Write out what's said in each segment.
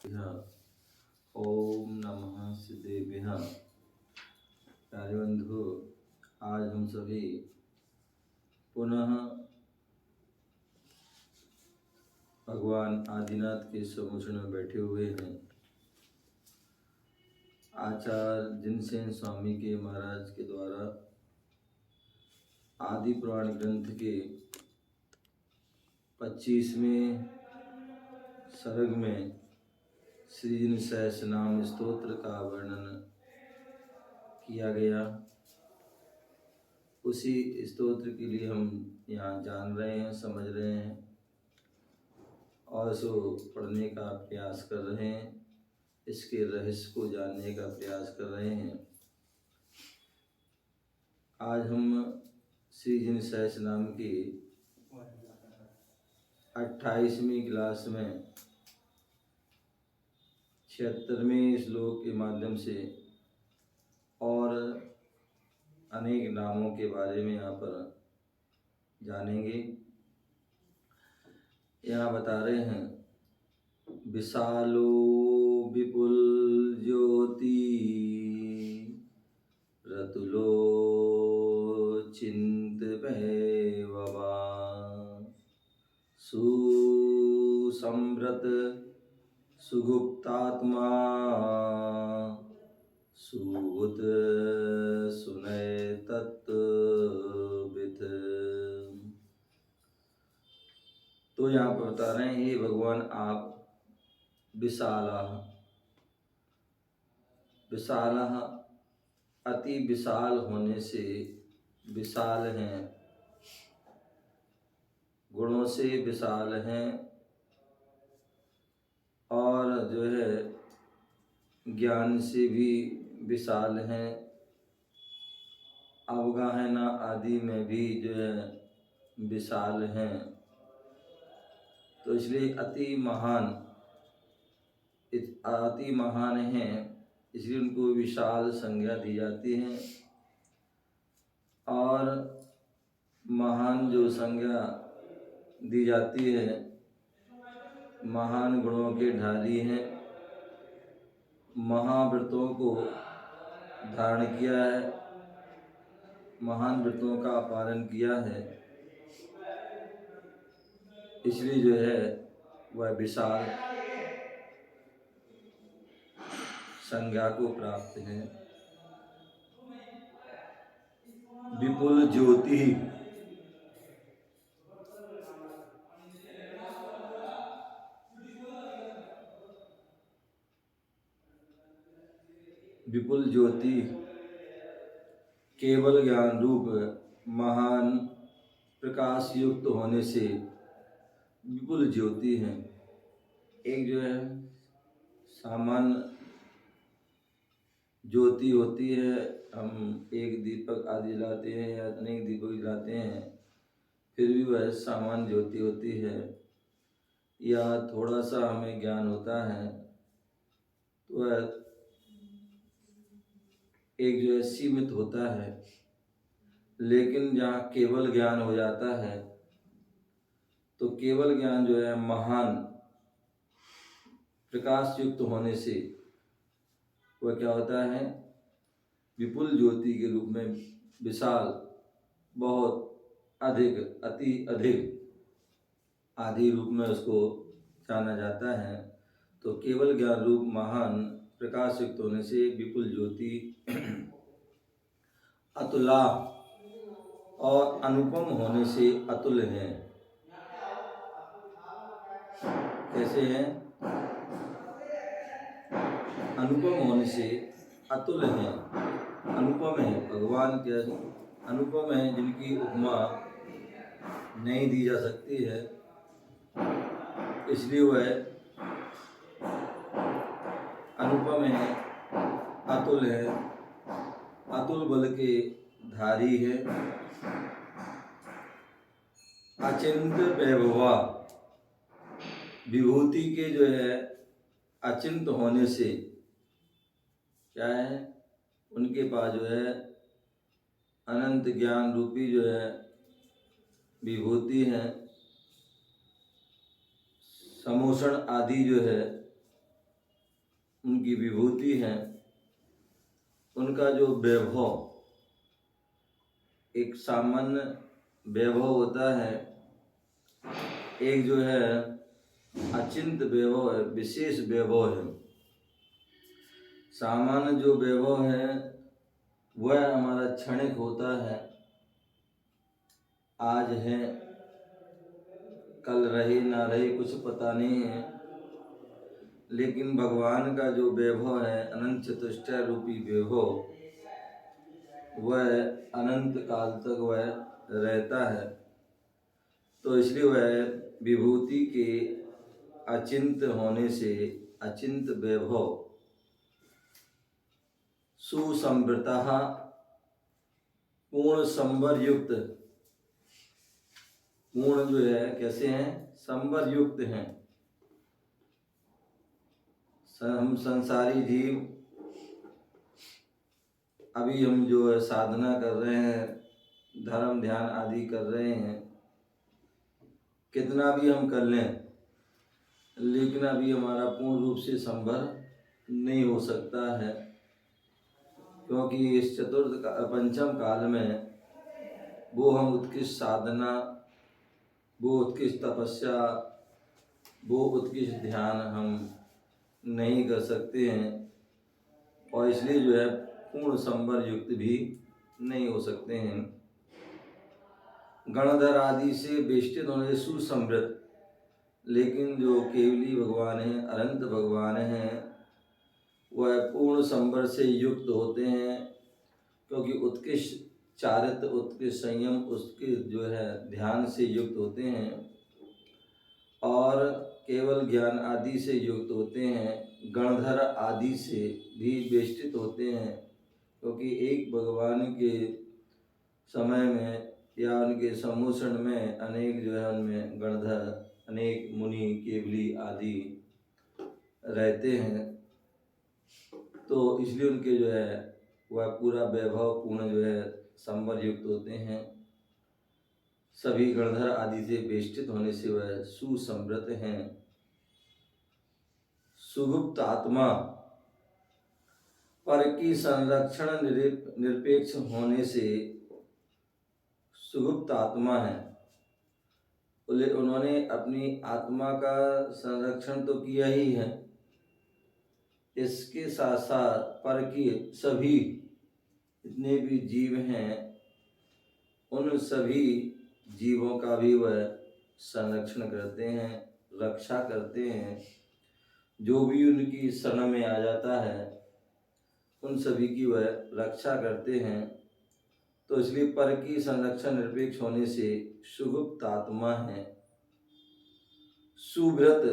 ओम नमः सिद्धेभ्यः। प्यारे बंधु, आज हम सभी पुनः भगवान आदिनाथ के सम्मुख में बैठे हुए हैं। आचार्य जिनसेन स्वामी के महाराज के द्वारा आदि पुराण ग्रंथ के 25वें सर्ग में श्री जिन सहस्र नाम स्तोत्र का वर्णन किया गया। उसी स्तोत्र के लिए हम यहाँ जान रहे हैं, समझ रहे हैं और इसको पढ़ने का प्रयास कर रहे हैं, इसके रहस्य को जानने का प्रयास कर रहे हैं। आज हम श्री जिन सहस्र नाम की 28वीं क्लास में 76वें श्लोक के माध्यम से और अनेक नामों के बारे में यहाँ पर जानेंगे। यहाँ बता रहे हैं, विशालो विपुल ज्योति रतुलो चिंत वैभवा सुसंव्रत सुगुप्तात्मा सुहुत सुनय तत्विद। तो यहाँ पर बता रहे हैं, हे भगवान आप विशालः अति विशाल होने से विशाल हैं, गुणों से विशाल हैं और जो है ज्ञान से भी विशाल हैं, अवगाहना आदि में भी जो है विशाल हैं। तो इसलिए अति महान हैं, इसलिए उनको विशाल संज्ञा दी जाती है। और महान जो संज्ञा दी जाती है, महान गुणों के ढाली हैं, महाव्रतों को धारण किया है, महान व्रतों का पालन किया है, इसलिए जो है वह विशाल संज्ञा को प्राप्त है। विपुल ज्योति विपुल ज्योति केवल ज्ञान रूप महान प्रकाश युक्त होने से विपुल ज्योति है। एक जो है सामान्य ज्योति होती है, हम एक दीपक आदि जलाते हैं या अनेक दीपक जलाते हैं, फिर भी वह सामान्य ज्योति होती है। या थोड़ा सा हमें ज्ञान होता है तो वह एक जो है सीमित होता है। लेकिन जहाँ केवल ज्ञान हो जाता है तो केवल ज्ञान जो है महान प्रकाश युक्त होने से वह क्या होता है, विपुल ज्योति के रूप में विशाल, बहुत अधिक, अति अधिक आदि रूप में उसको जाना जाता है। तो केवल ज्ञान रूप महान प्रकाश युक्त होने से विपुल ज्योति अतुला और अनुपम होने से अतुल है। कैसे हैं? अनुपम होने से अतुल है, अनुपम है। भगवान के अनुपम है, जिनकी उपमा नहीं दी जा सकती है, इसलिए वह अनुपम है, अतुल है, अतुल बल के धारी है। अचिंत वैभवा विभूति के जो है अचिंत होने से क्या है, उनके पास जो है अनंत ज्ञान रूपी जो है विभूति है। समोषण आदि जो है उनकी विभूति हैं, उनका जो वैभव, एक सामान्य वैभव होता है, एक जो है अचिंत वैभव है, विशेष वैभव है। सामान्य जो वैभव है वह हमारा क्षणिक होता है, आज है कल रहे ना रहे कुछ पता नहीं है। लेकिन भगवान का जो वैभव है, अनंत चतुष्टय रूपी वैभव, वह अनंत काल तक वह रहता है। तो इसलिए वह विभूति के अचिंत होने से, अचिंत वैभव, सुसंवृता, पूर्ण संवर युक्त, पूर्ण जो है कैसे हैं, संवर युक्त हैं। हम संसारी जीव, अभी हम जो है साधना कर रहे हैं, धर्म ध्यान आदि कर रहे हैं, कितना भी हम कर लें, लेकिन अभी हमारा पूर्ण रूप से संभर नहीं हो सकता है। क्योंकि इस पंचम काल में वो हम उत्कृष्ट साधना, वो उत्कृष्ट तपस्या, वो उत्कृष्ट ध्यान हम नहीं कर सकते हैं, और इसलिए जो है पूर्ण संवर युक्त भी नहीं हो सकते हैं। गणधर आदि से बेष्टित होने से सुसमृत, लेकिन जो केवली भगवान हैं, अनंत भगवान हैं, वह पूर्ण संवर से युक्त होते हैं। क्योंकि उत्कृष्ट चारित्र, उत्कृष्ट संयम, उसके जो है ध्यान से युक्त होते हैं, और केवल ज्ञान आदि से युक्त होते हैं। गणधर आदि से भी बेष्टित होते हैं, क्योंकि एक भगवान के समय में या उनके सम्मोषण में अनेक जो है उनमें गणधर, अनेक मुनि, केवली आदि रहते हैं। तो इसलिए उनके जो है वह पूरा वैभव पूर्ण जो है संवर युक्त होते हैं। सभी गणधर आदि से बेष्टित होने से वह सुसमृत हैं। सुगुप्त आत्मा, पर की संरक्षण निरपेक्ष होने से सुगुप्त आत्मा है। उन्होंने अपनी आत्मा का संरक्षण तो किया ही है, इसके साथ साथ पर की सभी जितने भी जीव हैं, उन सभी जीवों का भी वह संरक्षण करते हैं, रक्षा करते हैं। जो भी उनकी शरण में आ जाता है, उन सभी की वह रक्षा करते हैं। तो इसलिए पर की संरक्षण निरपेक्ष होने से सुगुप्त आत्मा है। सुभृत,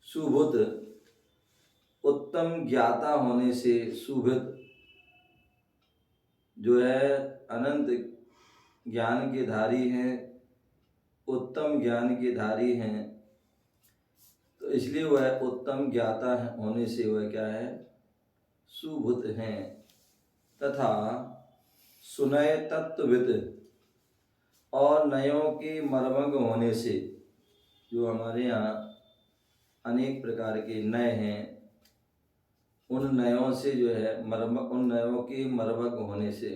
सुभूत, उत्तम ज्ञाता होने से सुभृत जो है अनंत ज्ञान के धारी हैं, उत्तम ज्ञान के धारी हैं। तो इसलिए वह उत्तम ज्ञाता होने से वह क्या है, सुभूत हैं। तथा सुनय तत्वविद, और नयों के मर्मज्ञ होने से, जो हमारे यहाँ अनेक प्रकार के नय हैं, उन नयों से जो है उन नयों के मर्मज्ञ होने से,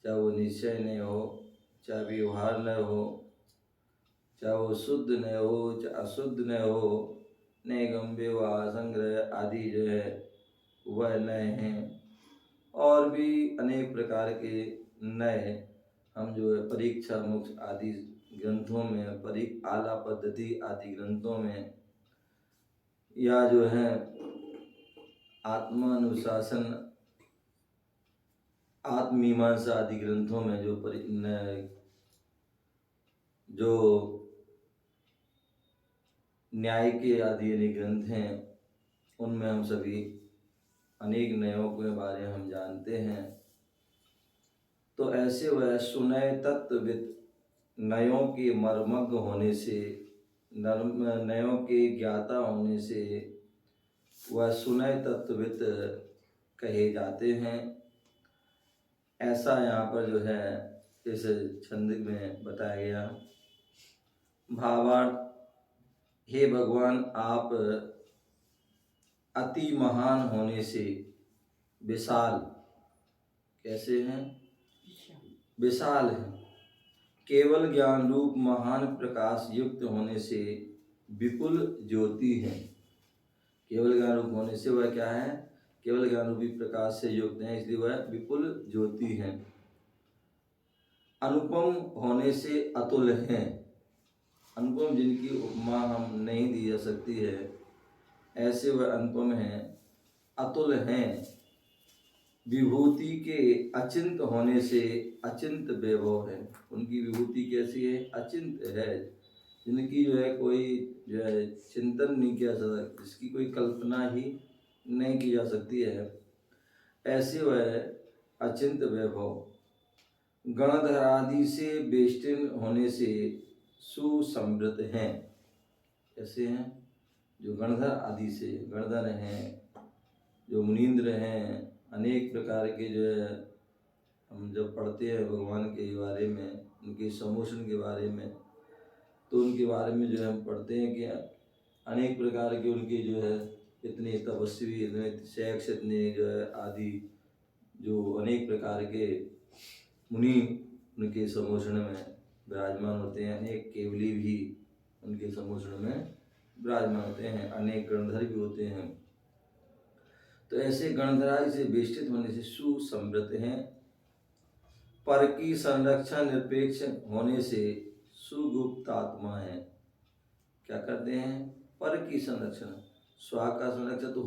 चाहे वो निश्चय नय हो, चाहे व्यवहार नय हो, चाहे वो शुद्ध नय हो, चाहे अशुद्ध नय हो, निगम व्यवहार संग्रह आदि जो है वह नय हैं। और भी अनेक प्रकार के नय हम जो है परीक्षा मुक्त आदि ग्रंथों में, आला पद्धति आदि ग्रंथों में, या जो है आत्मानुशासन, आत्मीमांसा आदि ग्रंथों में जो न्याय के आदि अनेक ग्रंथ हैं, उनमें हम सभी अनेक नयों के बारे में हम जानते हैं। तो ऐसे वह सुनय तत्वविद, नयों के मर्मज्ञ होने से, नयों के ज्ञाता होने से वह सुनय तत्वविद कहे जाते हैं। ऐसा यहाँ पर जो है इस छंद में बताया गया। भावार्थ, हे भगवान, आप अति महान होने से विशाल, कैसे हैं? विशाल है। केवल ज्ञान रूप महान प्रकाश युक्त होने से विपुल ज्योति है। केवल ज्ञान रूप होने से वह क्या है? केवल ज्ञान रूपी प्रकाश से युक्त है, इसलिए वह विपुल ज्योति है। अनुपम होने से अतुल है। अनुपम, जिनकी उपमा हम नहीं दी जा सकती है, ऐसे वह अनुपम हैं, अतुल हैं। विभूति के अचिंत होने से अचिंत वैभव है। उनकी विभूति कैसी है? अचिंत है, जिनकी जो है कोई जो है चिंतन नहीं किया जा सकता, जिसकी कोई कल्पना ही नहीं की जा सकती है, ऐसे वह अचिंत वैभव। गणधर आदि से बेष्टिन होने से सुसमृत हैं। कैसे हैं? जो गणधर आदि से, गणधर हैं, जो मुनीन्द्र हैं, अनेक प्रकार के जो है, हम जब पढ़ते हैं भगवान के बारे में, उनके समोषण के बारे में, तो उनके बारे में जो है हम पढ़ते हैं कि अनेक प्रकार के उनके जो है इतने तपस्वी, इतने शैक्ष, इतने जो है आदि, जो अनेक प्रकार के मुनि उनके समोषण में विराजमान होते हैं। अनेक केवली भी उनके समोषण में विराजमान होते हैं, अनेक गणधर भी होते हैं। तो ऐसे गणधरादि से बेष्टित होने से सुसमृत हैं। पर की संरक्षण निरपेक्ष होने से सुगुप्त आत्मा है। क्या करते हैं? पर की संरक्षण, स्व का संरक्षण तो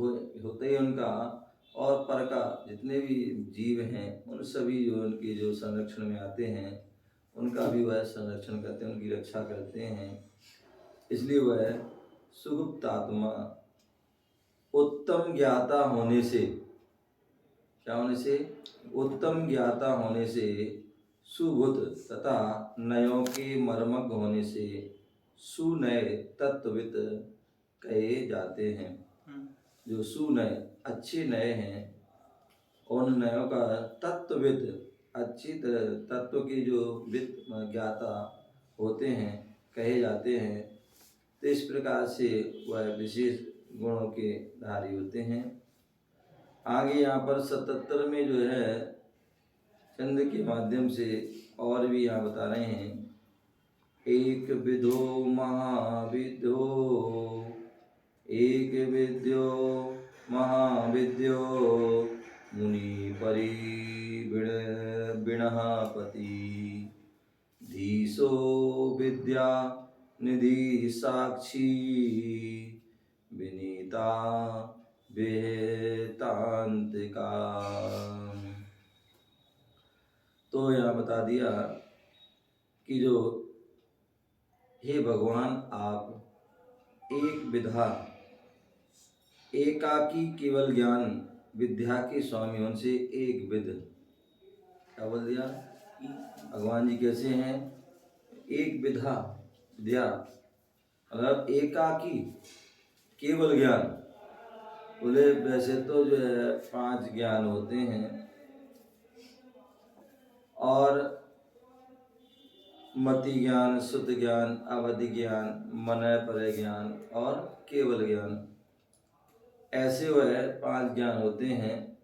होता ही उनका, और पर का जितने भी जीव हैं उन सभी जो उनके जो संरक्षण में आते हैं उनका भी वह संरक्षण करते हैं, उनकी रक्षा करते हैं। इसलिए वह सुगुप्त आत्मा। उत्तम ज्ञाता होने से, क्या होने से? उत्तम ज्ञाता होने से सुबुद्ध तथा नयों के मर्मज्ञ होने से सुनय तत्वविद कहे जाते हैं। जो सुनय, अच्छे नय हैं, उन नयों का तत्वविद, अच्छी तत्व के जो विद ज्ञाता होते हैं, कहे जाते हैं। तो इस प्रकार से वह विशेष गुणों के धारी होते हैं। आगे यहाँ पर 77 में जो है छंद के माध्यम से और भी यहाँ बता रहे हैं। एक विधो महाविद्यो, एक विद्यो महाविद्यो, मुनि परि बिणपति, धीसो विद्या निधि साक्षी, विनीता वेतांतिका। तो यहाँ बता दिया कि जो हे भगवान, आप एक विधा, एकाकी केवल ज्ञान विद्या के स्वामी, उनसे एक विद, क्या बोल दिया? भगवान जी कैसे हैं? एक विधा, विद्या मतलब एकाकी केवल ज्ञान। बोले वैसे तो जो है 5 ज्ञान होते हैं, और मति ज्ञान, शुद्ध ज्ञान, अवधि ज्ञान, मनय परय ज्ञान और केवल ज्ञान, ऐसे वह 5 ज्ञान होते हैं।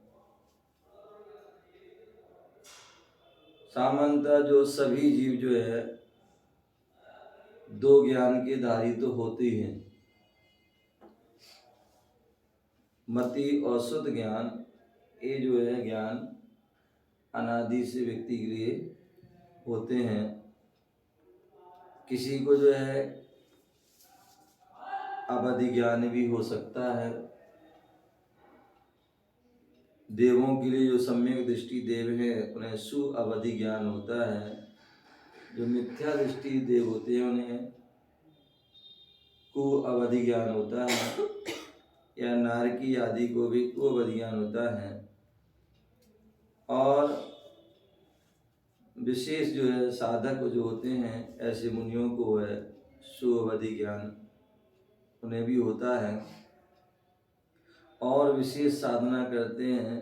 सामान्यतः जो सभी जीव जो है 2 ज्ञान के धारी तो होते ही हैं। मति और शुद्ध ज्ञान, ये जो है ज्ञान अनादि से व्यक्ति के लिए होते हैं। किसी को जो है अवधि ज्ञान भी हो सकता है। देवों के लिए जो सम्यक दृष्टि देव है उन्हें सुअवधि ज्ञान होता है। जो मिथ्या दृष्टि देव होते हैं उन्हें कुअवधि ज्ञान होता है, या नारकी आदि को भी कुअवधि ज्ञान होता है। और विशेष जो है साधक जो होते हैं, ऐसे मुनियों को है सुअवधि ज्ञान उन्हें भी होता है। और विशेष साधना करते हैं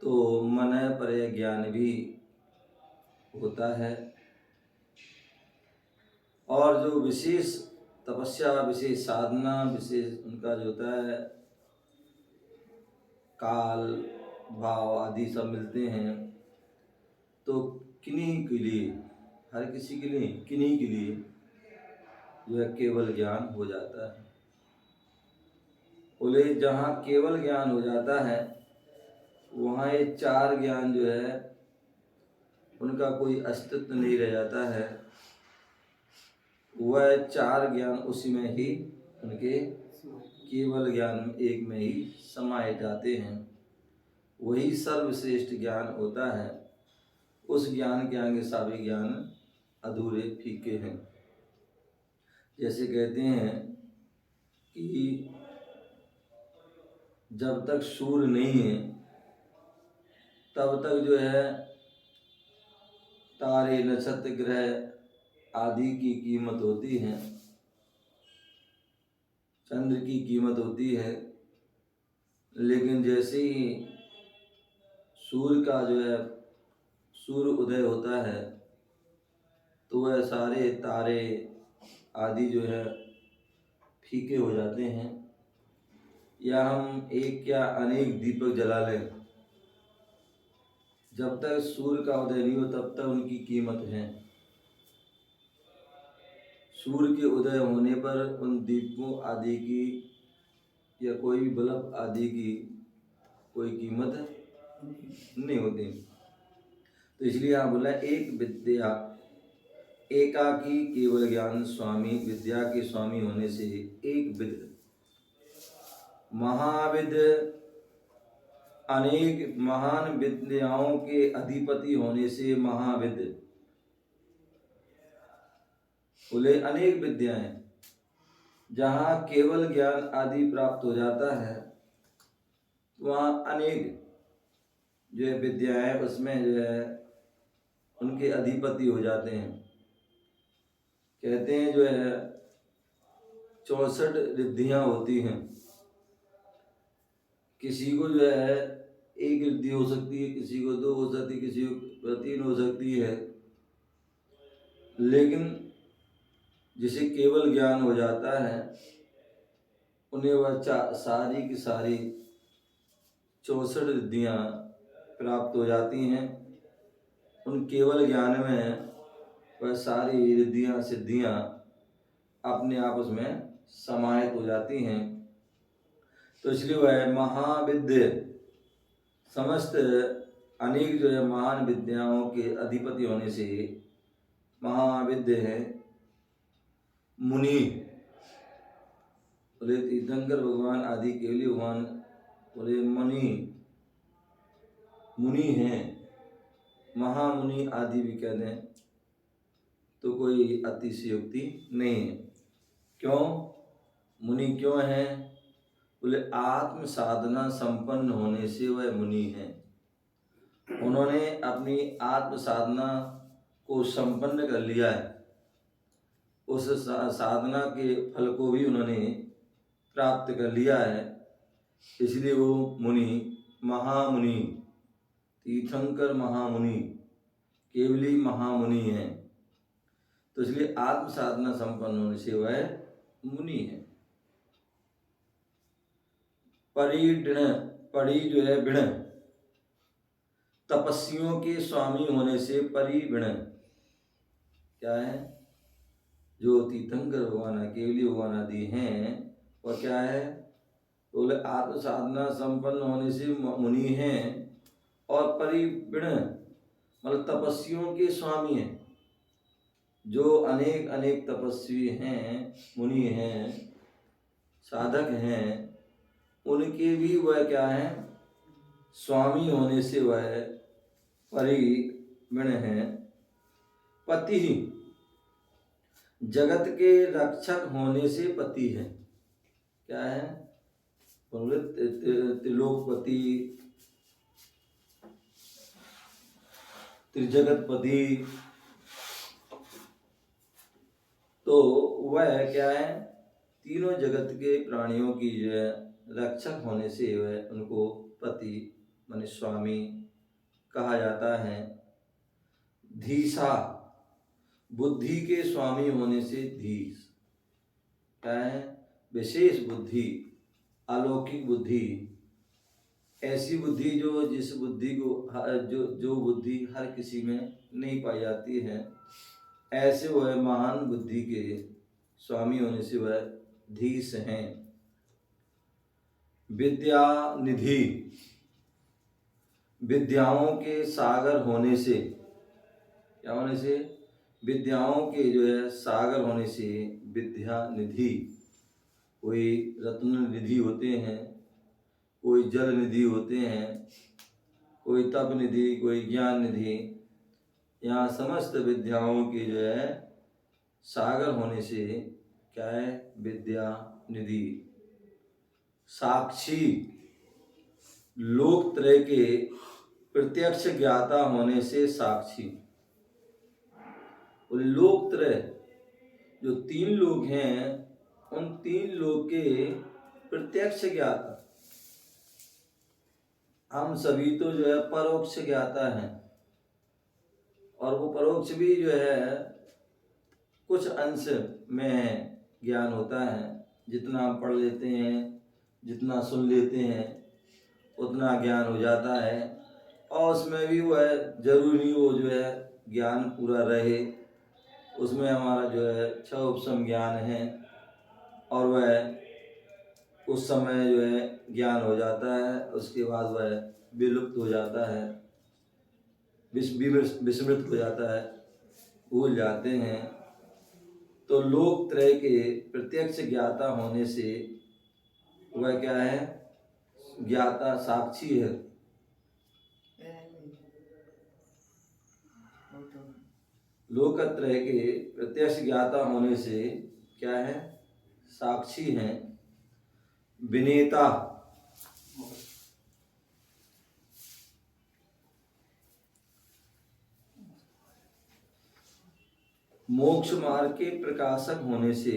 तो मनय परय ज्ञान भी होता है। और जो विशेष तपस्या, विशेष साधना, विशेष उनका जो होता है काल भाव आदि सब मिलते हैं, तो किन्हीं के लिए, हर किसी के लिए, किन्हीं के लिए जो है केवल ज्ञान हो जाता है। बोले जहाँ केवल ज्ञान हो जाता है वहाँ ये चार ज्ञान जो है उनका कोई अस्तित्व नहीं रह जाता है। वह चार ज्ञान उसी में ही, उनके केवल ज्ञान एक में ही समाये जाते हैं। वही सर्वश्रेष्ठ ज्ञान होता है। उस ज्ञान के आगे सभी ज्ञान अधूरे फीके हैं। जैसे कहते हैं कि जब तक सूर्य नहीं है तब तक जो है तारे नक्षत्र ग्रह आदि की कीमत होती है, चंद्र की कीमत होती है। लेकिन जैसे ही सूर्य का जो है सूर्य उदय होता है तो वह सारे तारे आदि जो है फीके हो जाते हैं। या हम एक या अनेक दीपक जला लें, जब तक सूर्य का उदय नहीं हो तब तक उनकी कीमत है। सूर्य के उदय होने पर उन दीपों आदि की या कोई भी बल्ब आदि की कोई कीमत नहीं होती। तो इसलिए यहाँ बोला एक विद्या एकाकी केवल ज्ञान स्वामी, विद्या के स्वामी होने से एक विद, महाविद अनेक महान विद्याओं के अधिपति होने से महाविद। बोले अनेक विद्याएं, जहाँ केवल ज्ञान आदि प्राप्त हो जाता है वहाँ अनेक जो है विद्याएं उसमें जो है उनके अधिपति हो जाते हैं। कहते हैं जो है 64 रिद्धियाँ होती हैं। किसी को जो है एक रिद्धि हो सकती है, किसी को 2 हो सकती है, किसी को 3 हो सकती है। लेकिन जिसे केवल ज्ञान हो जाता है उन्हें वह सारी की सारी 64 रिद्धियाँ प्राप्त हो जाती हैं। उन केवल ज्ञान में वह सारी रिद्धियाँ सिद्धियाँ अपने आपस में समाहित हो जाती हैं। तो इसलिए वह महाविद्य, समस्त अनेक जो है महान विद्याओं के अधिपति होने से महाविद्य है। मुनि बोले तीर्थंकर भगवान आदि केवली भगवान बोले मुनि हैं, महामुनि आदि भी कह दें तो कोई अतिशयोक्ति नहीं है। क्यों मुनि क्यों हैं? बोले आत्म साधना संपन्न होने से वह मुनि हैं। उन्होंने अपनी आत्म साधना को संपन्न कर लिया है, उस साधना के फल को भी उन्होंने प्राप्त कर लिया है, इसलिए वो मुनि महामुनि, तीर्थंकर महामुनि, केवली महामुनि हैं। तो इसलिए आत्म साधना संपन्न होने से वह मुनि है। परिण, परि जो है बिण, तपस्वियों के स्वामी होने से परिबिण क्या है? जो तीर्थंकर भगवान केवली भगवान आदि हैं वह क्या है? बोले आत्म साधना संपन्न होने से मुनि हैं और परिबिण मतलब तपस्वियों के स्वामी हैं। जो अनेक अनेक तपस्वी हैं, मुनि हैं, साधक हैं, उनके भी वह क्या है? स्वामी होने से वह परिबिण हैं। पति जगत के रक्षक होने से पति है। क्या है? बोले त्रिलोकपति, त्रिजगतपति। तो वह क्या है? तीनों जगत के प्राणियों की जो है रक्षक होने से वह उनको पति माने स्वामी कहा जाता है। धीसा बुद्धि के स्वामी होने से धीस क्या है? विशेष बुद्धि, अलौकिक बुद्धि ऐसी बुद्धि जो जिस बुद्धि को जो बुद्धि हर किसी में नहीं पाई जाती है, ऐसे वह महान बुद्धि के स्वामी होने से वह धीश हैं। विद्या निधि, विद्याओं के सागर होने से, क्या होने से? विद्याओं के जो है सागर होने से विद्या निधि। कोई रत्न निधि होते हैं, कोई जल निधि होते हैं, कोई तप निधि, कोई ज्ञान निधि। यहाँ समस्त विद्याओं की जो है सागर होने से क्या है? विद्या निधि। साक्षी, लोकत्रय के प्रत्यक्ष ज्ञाता होने से साक्षी। और लोकत्रय जो 3 लोग हैं, उन 3 लोग के प्रत्यक्ष ज्ञाता। हम सभी तो जो है परोक्ष ज्ञाता हैं, और वो परोक्ष भी जो है कुछ अंश में ज्ञान होता है। जितना हम पढ़ लेते हैं, जितना सुन लेते हैं, उतना ज्ञान हो जाता है। और उसमें भी वो है जरूरी नहीं वो जो है ज्ञान पूरा रहे। उसमें हमारा जो है 6 उपशम ज्ञान है, और वह उस समय जो है ज्ञान हो जाता है, उसके बाद वह विलुप्त हो जाता है, विस्मृत हो जाता है, भूल जाते हैं। तो लोकत्रय के प्रत्यक्ष ज्ञाता होने से वह क्या है? ज्ञाता, साक्षी है। लोकत्रय के प्रत्यक्ष ज्ञाता होने से क्या है? साक्षी हैं। विनेता, मोक्ष मार्ग के प्रकाशक होने से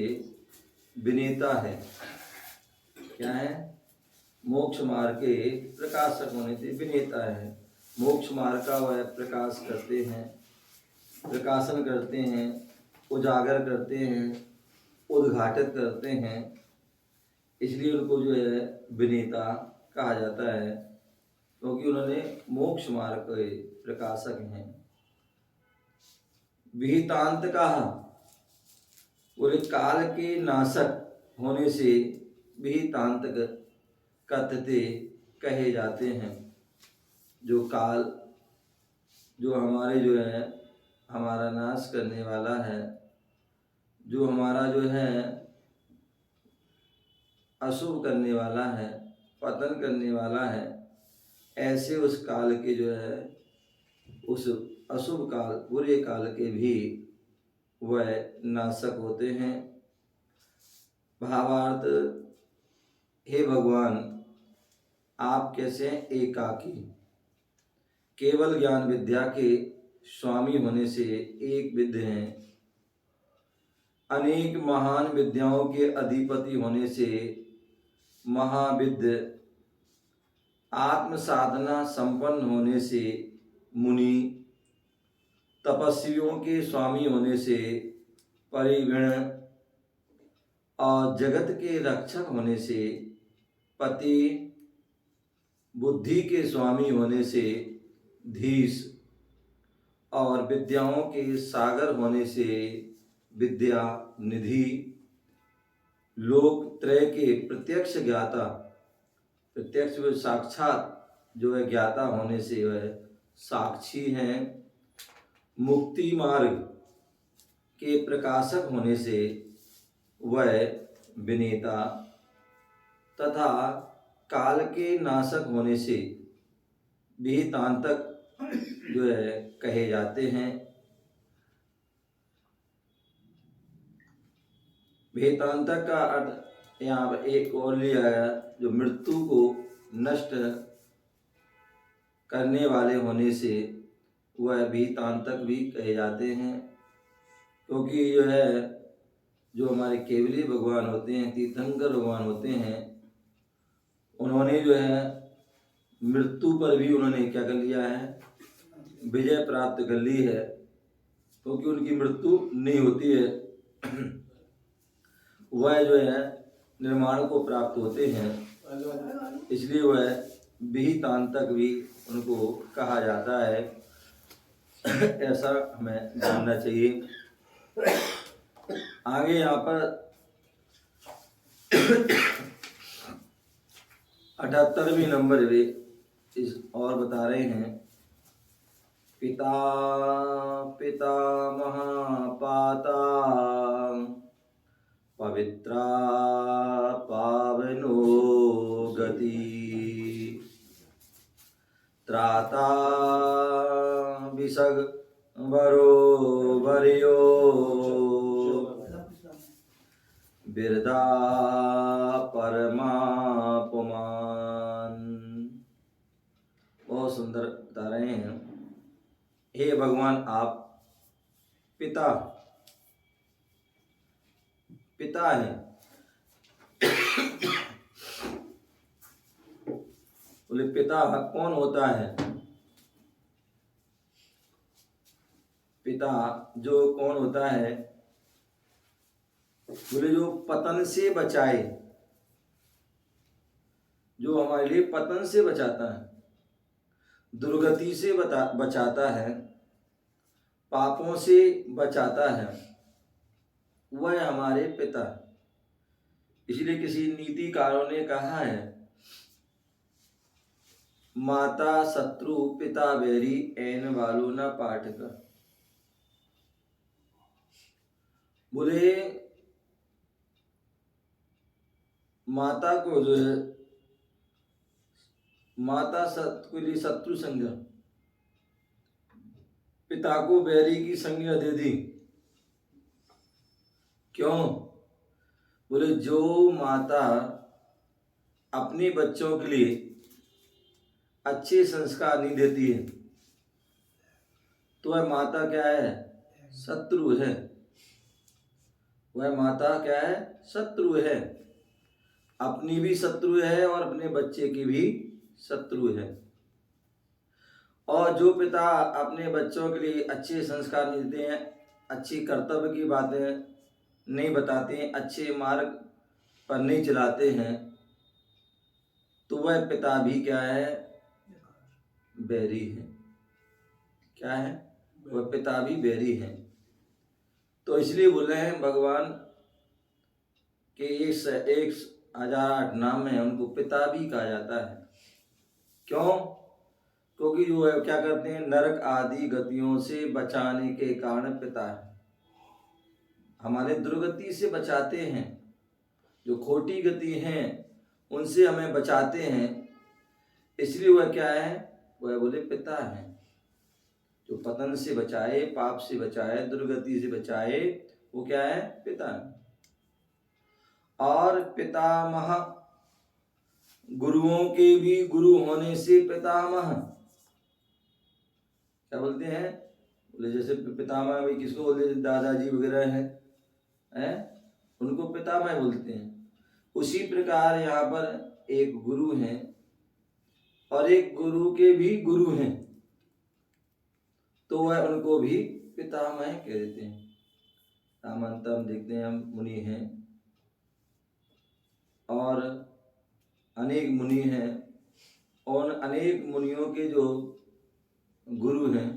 विनेता है। क्या है? मोक्ष मार्ग के प्रकाशक होने से विनेता है। मोक्ष मार्ग का वह प्रकाश करते हैं, प्रकाशन करते हैं, उजागर करते हैं, उद्घाटित करते हैं, इसलिए उनको जो है विनेता कहा जाता है, क्योंकि उन्होंने मोक्ष मार्ग के प्रकाशक हैं। विहितांत का, बोले काल के नाशक होने से विहितांत कथते कहे जाते हैं। जो काल, जो हमारे जो है हमारा नाश करने वाला है, जो हमारा जो है अशुभ करने वाला है, पतन करने वाला है, ऐसे उस काल के जो है उस अशुभ काल, बुरे काल के भी वह नाशक होते हैं। भावार्थ, हे भगवान आप कैसे एकाकी, केवल ज्ञान विद्या के स्वामी होने से एक विद्य हैं। अनेक महान विद्याओं के अधिपति होने से महाविद्य, आत्म साधना संपन्न होने से मुनि, तपस्वियों के स्वामी होने से परिगण, और जगत के रक्षक होने से पति, बुद्धि के स्वामी होने से धीश, और विद्याओं के सागर होने से विद्या निधि, लोकत्रय के प्रत्यक्ष ज्ञाता, प्रत्यक्ष व साक्षात जो है ज्ञाता होने से वह साक्षी हैं। मुक्ति मार्ग के प्रकाशक होने से वह विनेता, तथा काल के नाशक होने से विहितांतक जो है कहे जाते हैं। विहितांतक का अर्थ यहाँ पर एक और लिया गया, जो मृत्यु को नष्ट करने वाले होने से वह विहितांतक भी कहे जाते हैं। क्योंकि जो है जो हमारे केवली भगवान होते हैं, तीर्थंकर भगवान होते हैं, उन्होंने जो है मृत्यु पर भी उन्होंने क्या कर लिया है? विजय प्राप्त कर ली है, क्योंकि उनकी मृत्यु नहीं होती है। वह जो है निर्माण को प्राप्त होते हैं, इसलिए वह विहितांतक भी उनको कहा जाता है। ऐसा हमें जानना चाहिए। आगे यहाँ पर 78वें नंबर वे इस और बता रहे हैं, पिता पितामह पाता पवित्रा पावनो गति त्राता विसग वरो वर्यो बिरदा परमापमान। बहुत सुंदर बता रहे हैं, हे भगवान आप पिता पिता हैं। बोले पिता कौन होता है? पिता जो कौन होता है? बोले जो पतन से बचाए, जो हमारे लिए पतन से बचाता है, दुर्गति से बचाता है, पापों से बचाता है, वह हमारे पिता। इसलिए किसी नीतिकारों ने कहा है, माता शत्रु पिता बैरी ऐन वालो न पाठक। बोले माता को जो है, माता के लिए शत्रु संज्ञा, पिता को बैरी की संज्ञा दे दी। क्यों? बोले जो माता अपने बच्चों के लिए अच्छे संस्कार नहीं देती है तो वह माता क्या है? शत्रु है। वह माता क्या है? शत्रु है। अपनी भी शत्रु है और अपने बच्चे की भी शत्रु है। और जो पिता अपने बच्चों के लिए अच्छे संस्कार नहीं देते हैं, अच्छी कर्तव्य की बातें नहीं बताते हैं, अच्छे मार्ग पर नहीं चलाते हैं, तो वह पिता भी क्या है? बैरी है। क्या है? वह पिता भी बैरी है। तो इसलिए बोले हैं भगवान कि 1008 नाम है, उनको पिता भी कहा जाता है। क्यों? क्योंकि जो है क्या करते हैं? नरक आदि गतियों से बचाने के कारण पिता है। हमारे दुर्गति से बचाते हैं, जो खोटी गति हैं उनसे हमें बचाते हैं, इसलिए वह क्या है? वह बोले पिता है। जो पतन से बचाए, पाप से बचाए, दुर्गति से बचाए, वो क्या है? पिता है। और पितामह, गुरुओं के भी गुरु होने से पितामह। क्या बोलते हैं? बोले जैसे पितामह भी किसको बोलते हैं? दादाजी वगैरह हैं, उनको पितामह बोलते हैं। उसी प्रकार यहाँ पर एक गुरु हैं और एक गुरु के भी गुरु हैं, तो वह उनको भी पितामह कह देते हैं। रामांतम देखते हैं हम, मुनि हैं और अनेक मुनि हैं, और अनेक मुनियों के जो गुरु हैं,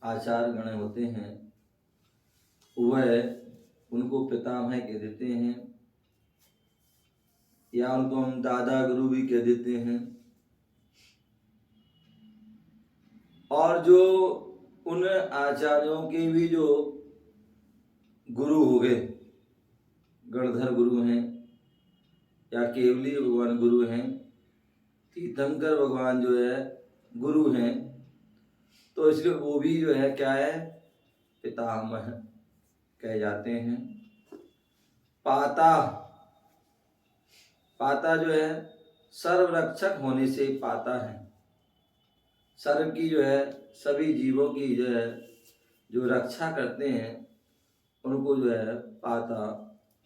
आचार्य गण होते हैं, वह उनको पितामह कह देते हैं, या उनको हम दादा गुरु भी कह देते हैं। और जो उन आचार्यों के भी जो गुरु हो गए, गणधर गुरु हैं या केवली भगवान गुरु हैं, तीर्थंकर भगवान जो है गुरु हैं, तो इसलिए वो भी जो है क्या है? पितामह कहे जाते हैं। पाता, पाता जो है सर्वरक्षक होने से पाता है। सर्व की जो है, सभी जीवों की जो है जो रक्षा करते हैं, उनको जो है पाता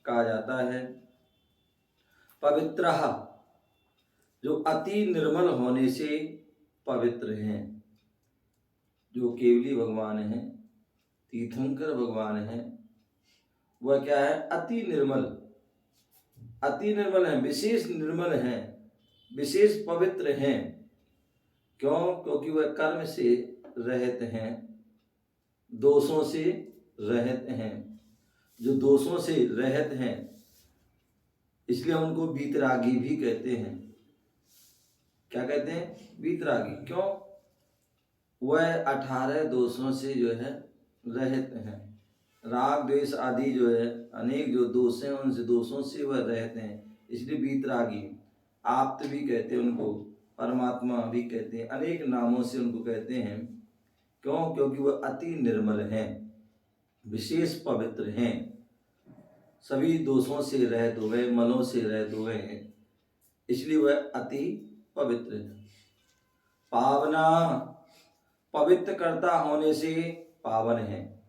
कहा जाता है। पवित्रः, जो अति निर्मल होने से पवित्र हैं। जो केवली भगवान हैं, तीर्थंकर भगवान हैं, वह क्या है? अति निर्मल, अति निर्मल है, विशेष निर्मल है। विशेष पवित्र हैं। क्यों? क्योंकि वह कर्म से रहित हैं, दोषों से रहित हैं। जो दोषों से रहित हैं इसलिए उनको वीतरागी भी कहते हैं। क्या कहते हैं? वीतरागी। क्यों? वह 18 दोषों से जो है रहित हैं। राग द्वेष आदि जो है अनेक जो दोष हैं उन दोषों से वह रहित हैं, इसलिए वीतरागी। आप्त भी कहते हैं उनको, परमात्मा भी कहते हैं, अनेक नामों से उनको कहते हैं। क्यों? क्योंकि वह अति निर्मल हैं, विशेष पवित्र हैं, सभी दोषों से रहित हुए, मलों से रहित हुए हैं, इसलिए वह अति पवित्र है। पावना, पवित्र कर्ता होने से पावन है।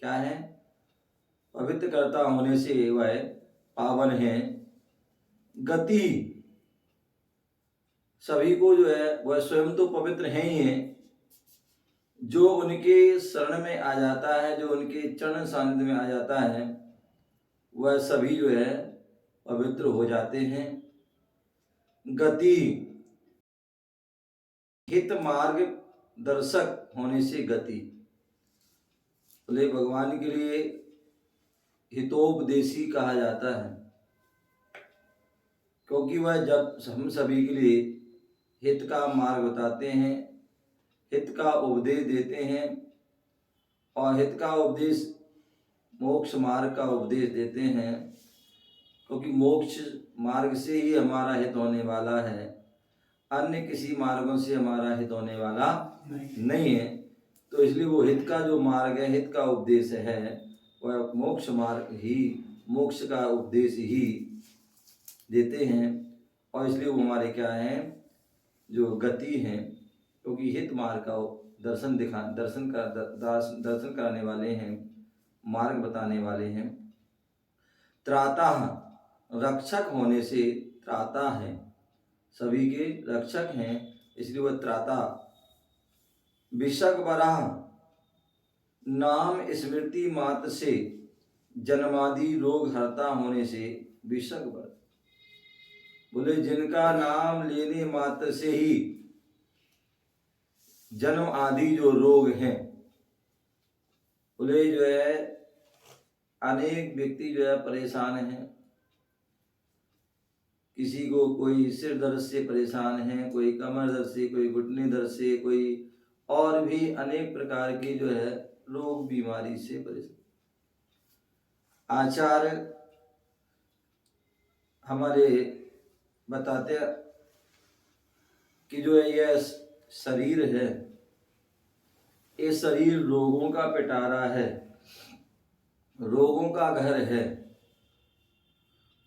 क्या है? पवित्र कर्ता होने से वह पावन है। गति, सभी को जो है वह स्वयं तो पवित्र हैं ही हैं, जो उनके शरण में आ जाता है, जो उनके चरण सानिध्य में आ जाता है, वह सभी जो है पवित्र हो जाते हैं। गति, हित मार्ग दर्शक होने से गति, बोले भगवान के लिए हितोपदेशी कहा जाता है, क्योंकि वह जब हम सभी के लिए हित का मार्ग बताते हैं, हित का उपदेश देते हैं, और हित का उपदेश मोक्ष मार्ग का उपदेश देते हैं, क्योंकि मोक्ष मार्ग से ही हमारा हित होने वाला है, अन्य किसी मार्गों से हमारा हित होने वाला नहीं है। तो इसलिए वो हित का जो मार्ग है, हित का उपदेश है, वह मोक्ष मार्ग ही, मोक्ष का उपदेश ही देते हैं। और इसलिए वो हमारे क्या हैं, जो गति हैं, क्योंकि हित मार्ग का दर्शन कराने वाले हैं, मार्ग बताने वाले हैं। त्राता, रक्षक होने से त्राता है, सभी के रक्षक हैं, इसलिए वह त्राता। विशक बराह, नाम स्मृति मात्र से जन्मादि रोग हरता होने से विशक बर, बोले जिनका नाम लेने मात्र से ही जन्म आदि जो रोग हैं, बोले जो है अनेक व्यक्ति जो है परेशान हैं, किसी को कोई सिर दर्द से परेशान है, कोई कमर दर्द से, कोई घुटने दर्द से, कोई और भी अनेक प्रकार की जो है रोग बीमारी से परेशान। आचार्य हमारे बताते कि जो है यह शरीर है, ये शरीर रोगों का पिटारा है, रोगों का घर है।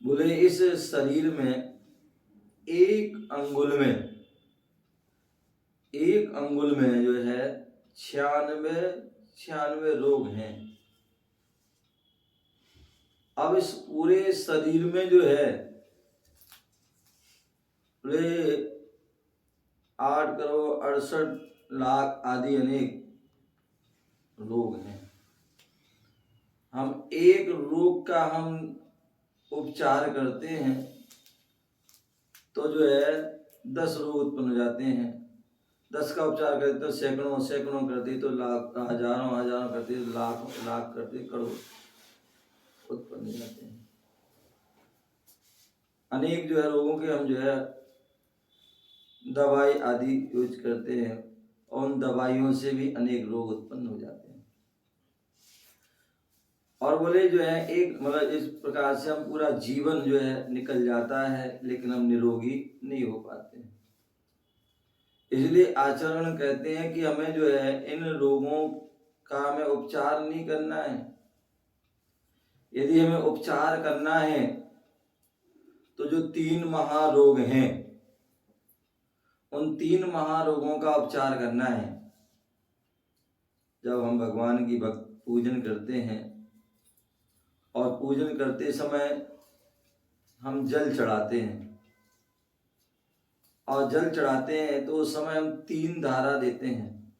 बोले इस शरीर में एक अंगुल में जो है 96 रोग हैं। अब इस पूरे शरीर में जो है 8,68,00,000 आदि अनेक रोग हैं। हम एक रोग का हम उपचार करते हैं तो जो है 10 रोग उत्पन्न हो जाते हैं। 10 का उपचार करते तो सैकड़ों करते तो लाख, हजारों करते तो लाख करते करोड़ उत्पन्न हो जाते हैं। अनेक जो है रोगों के हम जो है दवाई आदि यूज करते हैं, और उन दवाइयों से भी अनेक रोग उत्पन्न हो जाते हैं। और बोले जो है एक मतलब इस प्रकार से हम पूरा जीवन जो है निकल जाता है, लेकिन हम निरोगी नहीं हो पाते हैं। इसलिए आचरण कहते हैं कि हमें जो है इन रोगों का हमें उपचार नहीं करना है। यदि हमें उपचार करना है तो जो 3 महारोग हैं, उन 3 महारोगों का उपचार करना है। जब हम भगवान की पूजन करते हैं, और पूजन करते समय हम जल चढ़ाते हैं, और जल चढ़ाते हैं तो उस समय हम 3 धारा देते हैं।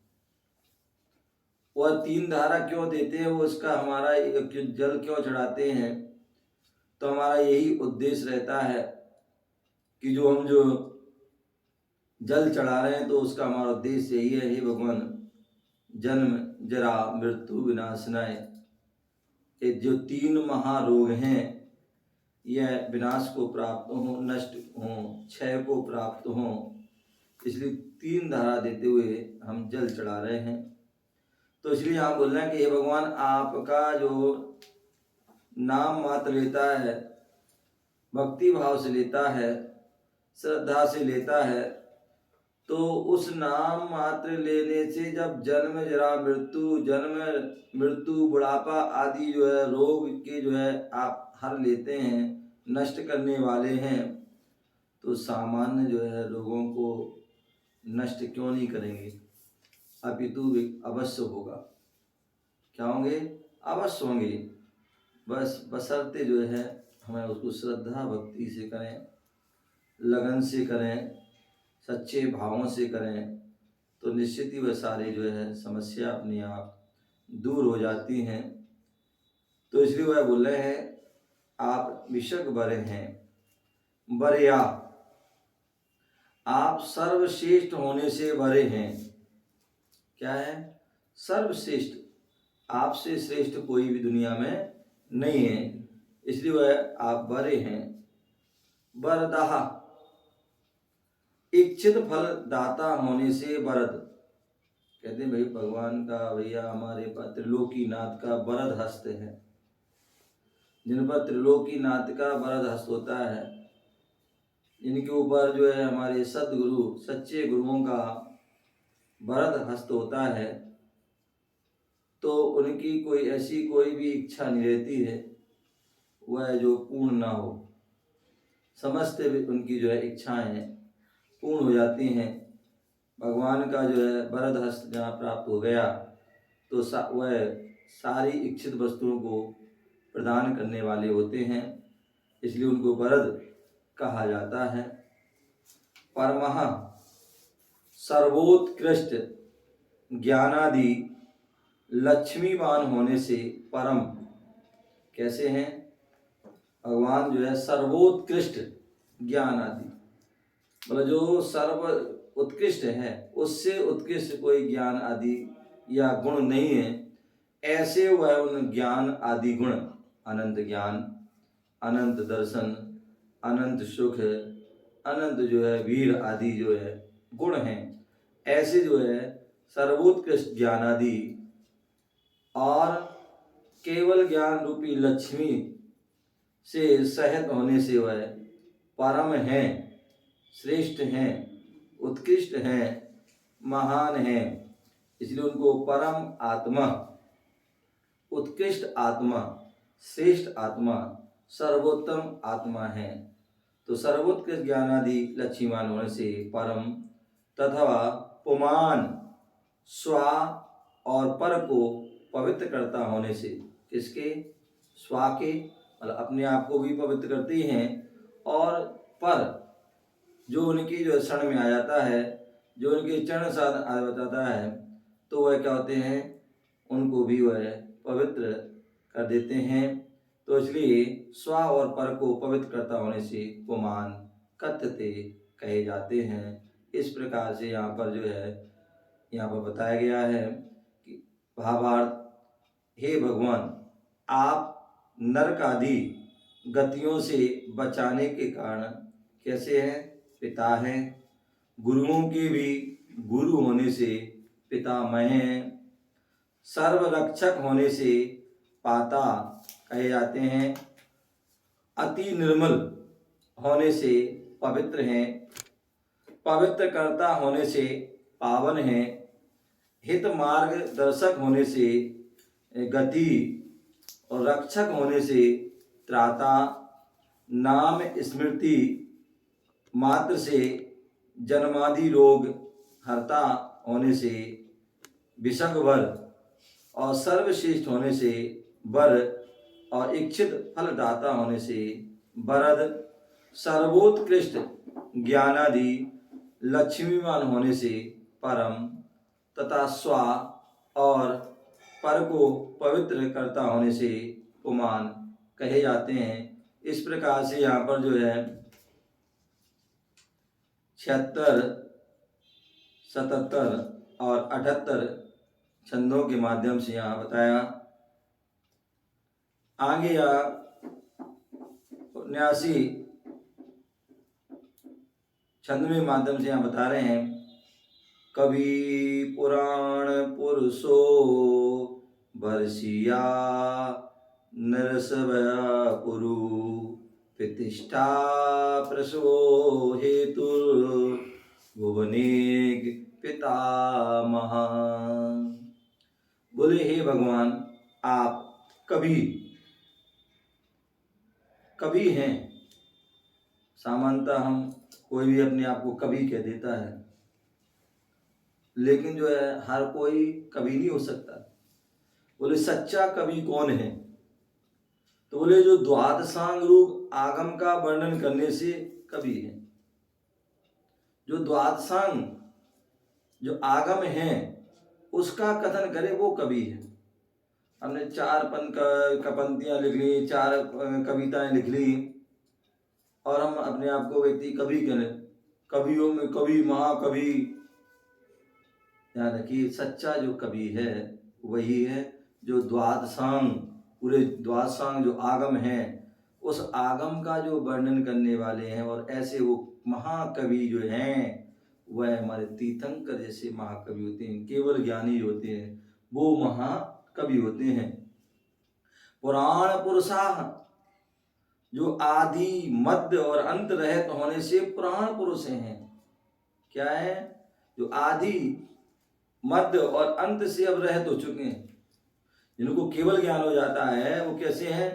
वह 3 धारा क्यों देते हैं, वो उसका हमारा जल क्यों चढ़ाते हैं, तो हमारा यही उद्देश्य रहता है कि जो हम जो जल चढ़ा रहे हैं तो उसका हमारा उद्देश्य यही है, हे भगवान, जन्म जरा मृत्यु विनाशनाय, ये जो 3 महारोग हैं यह विनाश को प्राप्त हो, नष्ट हो, क्षय को प्राप्त हो, इसलिए 3 धारा देते हुए हम जल चढ़ा रहे हैं। तो इसलिए आप बोल रहे हैं कि हे भगवान, आपका जो नाम मात्र लेता है, भक्ति भाव से लेता है, श्रद्धा से लेता है, तो उस नाम मात्र लेने से जब जन्म जरा मृत्यु, जन्म मृत्यु बुढ़ापा आदि जो है रोग के जो है आप हर लेते हैं, नष्ट करने वाले हैं, तो सामान्य जो है रोगों को नष्ट क्यों नहीं करेंगे, अपितु अवश्य होगा। क्या होंगे? अवश्य होंगे। बस बशर्ते जो है हमें उसको श्रद्धा भक्ति से करें, लगन से करें, सच्चे भावों से करें, तो निश्चित ही वह सारे जो है समस्या अपने आप दूर हो जाती हैं। तो इसलिए वह बोल रहे हैं आप विशक बरे हैं, बरिया, आप सर्वश्रेष्ठ होने से बरे हैं। क्या है? सर्वश्रेष्ठ, आपसे श्रेष्ठ कोई भी दुनिया में नहीं है, इसलिए वह आप बरे हैं। बरदाहा, इच्छित फल दाता होने से बरद, कहते हैं भाई भगवान का, भैया हमारे पास त्रिलोकीनाथ का बरद हस्त है, जिन पर त्रिलोकीनाथ का बरद हस्त होता है, जिनके ऊपर जो है हमारे सदगुरु सच्चे गुरुओं का बरद हस्त होता है, तो उनकी कोई ऐसी कोई भी इच्छा नहीं रहती है वह जो पूर्ण ना हो। समस्त उनकी जो है इच्छाएं पूर्ण हो जाती हैं। भगवान का जो है बरद हस्त जहाँ प्राप्त हो गया तो वह सारी इच्छित वस्तुओं को प्रदान करने वाले होते हैं, इसलिए उनको बरद कहा जाता है। परमः, सर्वोत्कृष्ट ज्ञानादि लक्ष्मीवान होने से परम, कैसे हैं? भगवान जो है सर्वोत्कृष्ट ज्ञान आदि, मतलब जो सर्व उत्कृष्ट है, उससे उत्कृष्ट कोई ज्ञान आदि या गुण नहीं है, ऐसे वह उन ज्ञान आदि गुण, अनंत ज्ञान, अनंत दर्शन, अनंत सुख, अनंत जो है वीर आदि जो है गुण हैं, ऐसे जो है सर्वोत्कृष्ट ज्ञान आदि और केवल ज्ञान रूपी लक्ष्मी से सहित होने से वह परम हैं, श्रेष्ठ हैं, उत्कृष्ट हैं, महान हैं, इसलिए उनको परम आत्मा, उत्कृष्ट आत्मा, श्रेष्ठ आत्मा, सर्वोत्तम आत्मा है। तो सर्वोत्कृष्ट ज्ञानादि लक्ष्मीवान होने से परम, तथा पुमान, स्वा और पर को पवित्र करता होने से, किसके? स्वा के, मतलब अपने आप को भी पवित्र करते हैं, और पर जो उनकी जो शरण में आ जाता है, जो उनके चरण साथ आ जाता है, तो वह क्या होते हैं? उनको भी वह पवित्र कर देते हैं। तो इसलिए स्वा और पर को पवित्र करता होने से पुमान कथ्यते कहे जाते हैं। इस प्रकार से यहाँ पर जो है यहाँ पर बताया गया है कि भावार्थ, हे भगवान, आप नरक आदि गतियों से बचाने के कारण कैसे हैं? पिता हैं। गुरुओं के भी गुरु होने से पितामह हैं। सर्वरक्षक होने से पाता कहे जाते हैं। अति निर्मल होने से पवित्र हैं। पवित्र कर्ता होने से पावन हैं। हित मार्ग दर्शक होने से गति, और रक्षक होने से त्राता। नाम स्मृति मात्र से जन्मादि रोग हरता होने से विषंगवर, और सर्वश्रेष्ठ होने से वर, और इच्छित फलदाता होने से वरद। सर्वोत्कृष्ट ज्ञानादि लक्ष्मीवान होने से परम, तथा स्वा और पर को पवित्र करता होने से पुमान कहे जाते हैं। इस प्रकार से यहाँ पर जो है 76, 77 और 78 छंदों के माध्यम से यहाँ बताया। आगे या 79 छंद में माध्यम से यहाँ बता रहे हैं। कवि पुराण पुरुषो वर्षिया नरसवया पुरु प्रतिष्ठा प्रसवो हेतु भुवनेक पितामह। बोले हे भगवान, आप कवि हैं। सामान्यतः हम कोई भी अपने आप को कवि कह देता है, लेकिन जो है हर कोई कवि नहीं हो सकता। बोले सच्चा कवि कौन है? तो बोले जो द्वादशांग रूप आगम का वर्णन करने से कवि है। जो द्वादशांग जो आगम है उसका कथन करे वो कवि है। हमने 4 पंक्तियां लिख ली, 4 कविताएं लिख ली और हम अपने आप को व्यक्ति कवि करें, कवियों में कवि, महाकवि। याद रखिए, सच्चा जो कवि है वही है जो द्वादशांग, पूरे द्वादशांग जो आगम है उस आगम का जो वर्णन करने वाले हैं। और ऐसे वो महाकवि जो हैं वह हमारे तीर्थंकर जैसे महाकवि होते हैं, केवल ज्ञानी होते हैं, वो महाकवि होते हैं। पुराण पुरुषा, जो आदि मध्य और अंत रहित होने से पुराण पुरुष हैं। क्या है? जो आदि मध्य और अंत से अब रहित हो चुके हैं, जिनको केवल ज्ञान हो जाता है, वो कैसे हैं?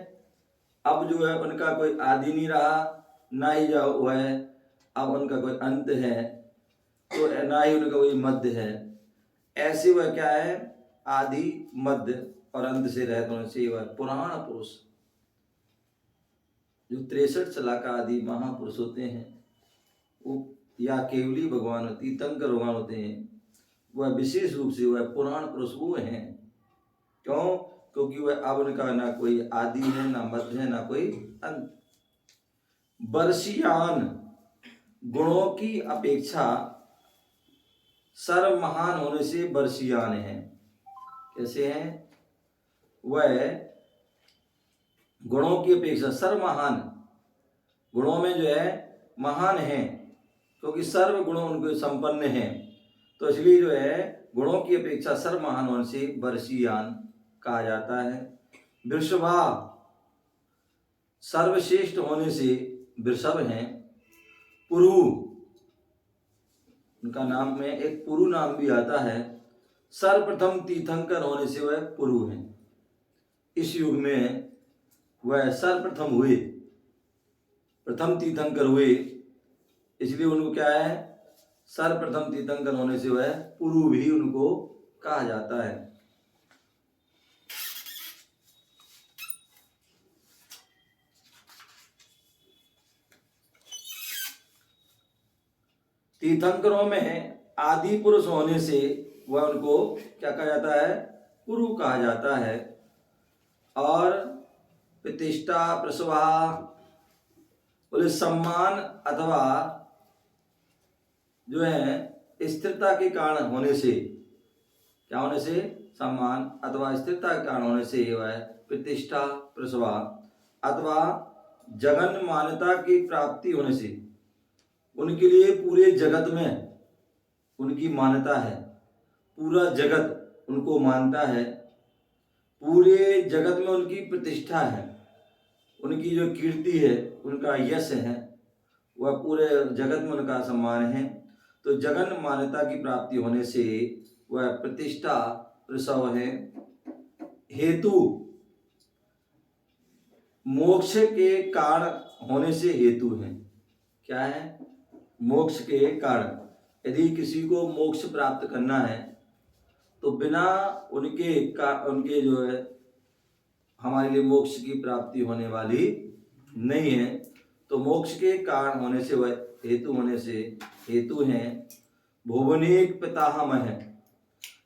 अब जो है उनका कोई आदि नहीं रहा, ना ही जो हुआ है अब उनका कोई अंत है, तो ना ही उनका कोई मध्य है। ऐसे वह क्या है? आदि मध्य और अंत से रहित होने से वह पुराण पुरुष। जो 63 चला का आदि महापुरुष होते हैं वो या केवली भगवान, तीर्थंकर भगवान होते हैं, वह विशेष रूप से वह पुराण पुरुष वो हैं। क्यों? क्योंकि वह अब उनका ना कोई आदि है, ना मध्य है, ना कोई अंत। वर्षियान, गुणों की अपेक्षा सर्व महान होने से वर्षियान है। कैसे हैं? वह गुणों की अपेक्षा सर्व महान, गुणों में जो है महान है, क्योंकि सर्व गुणों उनके संपन्न हैं, तो इसलिए जो है गुणों की अपेक्षा सर्व महान होने से वर्षियान कहा जाता है। वृषभा, सर्वश्रेष्ठ होने से वृषभ हैं। पुरु, उनका नाम में एक पुरु नाम भी आता है। सर्वप्रथम तीर्थंकर होने से वह पुरु हैं। इस युग में वह सर्वप्रथम हुए, प्रथम तीर्थंकर हुए, इसलिए उनको क्या है? सर्वप्रथम तीर्थंकर होने से वह पुरु भी उनको कहा जाता है। तीर्थंकरों में आदि पुरुष होने से वह उनको क्या कहा जाता है? पुरु कहा जाता है। और प्रतिष्ठा प्रसवा, बोले सम्मान अथवा जो है स्थिरता के कारण होने से, क्या होने से? सम्मान अथवा स्थिरता के कारण होने से वह प्रतिष्ठा प्रसवा, अथवा जगन मान्यता की प्राप्ति होने से, उनके लिए पूरे जगत में उनकी मान्यता है, पूरा जगत उनको मानता है, पूरे जगत में उनकी प्रतिष्ठा है, उनकी जो कीर्ति है, उनका यश है, वह पूरे जगत में उनका सम्मान है। तो जगन मान्यता की प्राप्ति होने से वह प्रतिष्ठा प्रसव है। हेतु, मोक्ष के कारण होने से हेतु है। क्या है? मोक्ष के कारण। यदि किसी को मोक्ष प्राप्त करना है तो बिना उनके जो है हमारे लिए मोक्ष की प्राप्ति होने वाली नहीं है। तो मोक्ष के कारण होने से वह हेतु होने से हेतु हैं। भुवनेक पितामह है,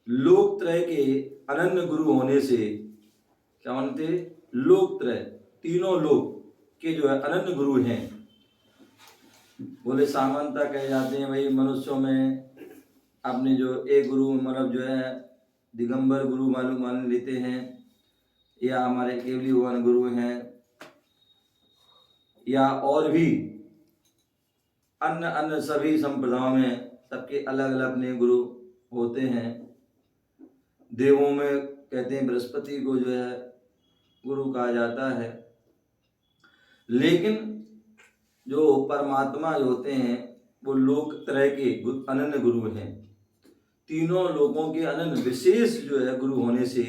लोकत्रय के अनन्य गुरु होने से क्या होते? लोकत्रय, तीनों लोक के जो है अनन्य गुरु हैं। बोले सामंता कहे जाते हैं वही मनुष्यों में अपने जो एक गुरु मतलब जो है दिगंबर गुरु मालूम मान लेते हैं, या हमारे केवली भगवान गुरु हैं, या और भी अन्य अन्य सभी संप्रदायों में सबके अलग अलग अपने गुरु होते हैं। देवों में कहते हैं बृहस्पति को जो है गुरु कहा जाता है, लेकिन जो परमात्मा जो होते हैं वो लोक तरह के अनन्य गुरु हैं। तीनों लोगों के अनन्य विशेष जो है गुरु होने से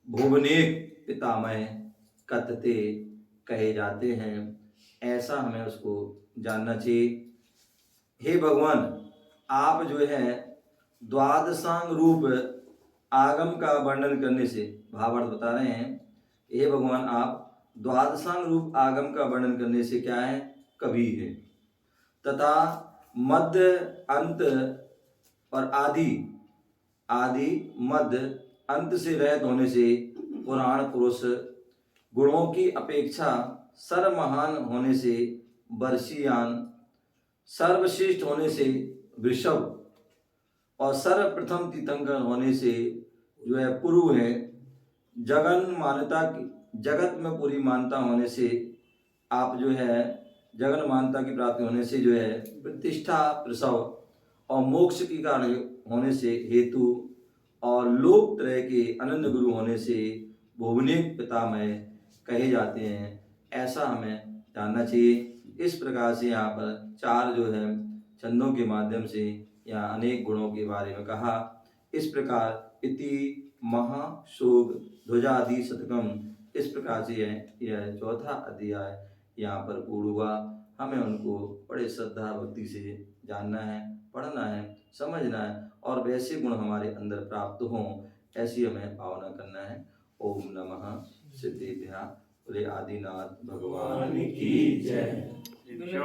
भुवनेक पितामह कथते कहे जाते हैं। ऐसा हमें उसको जानना चाहिए। हे भगवान, आप जो है द्वादशांग रूप आगम का वर्णन करने से भावार्थ बता रहे हैं। हे भगवान, आप द्वादशांग रूप आगम का वर्णन करने से क्या है, कवि है, तथा मध्य अंत और आदि मध्य अंत से रहित होने से पुराण पुरुष, गुणों की अपेक्षा सर्वमहान होने से वर्षीयान, सर्वश्रेष्ठ होने से वृषभ, और सर्वप्रथम तीर्थंकर होने से जो है पुरु है, जगन मान्यता की, जगत में पूरी मान्यता होने से आप जो है जगन मान्यता की प्राप्ति होने से जो है प्रतिष्ठा प्रसव, और मोक्ष की कारण होने से हेतु, और लोक तरह के अनन्य गुरु होने से भुवनेक पितामह कहे जाते हैं। ऐसा हमें जानना चाहिए। इस प्रकार से यहाँ पर चार जो है छंदों के माध्यम से यहाँ अनेक गुणों के बारे में कहा। इस प्रकार इति महाशोक ध्वजादि शतकम, इस प्रकार से यह चौथा अध्याय यहाँ पर पूर्ण हुआ। हमें उनको बड़े श्रद्धा भक्ति से जानना है, पढ़ना है, समझना है, और वैसे गुण हमारे अंदर प्राप्त हों ऐसी हमें भावना करना है। ओम नमः सिद्धेभ्यः बोले आदिनाथ भगवान की जय।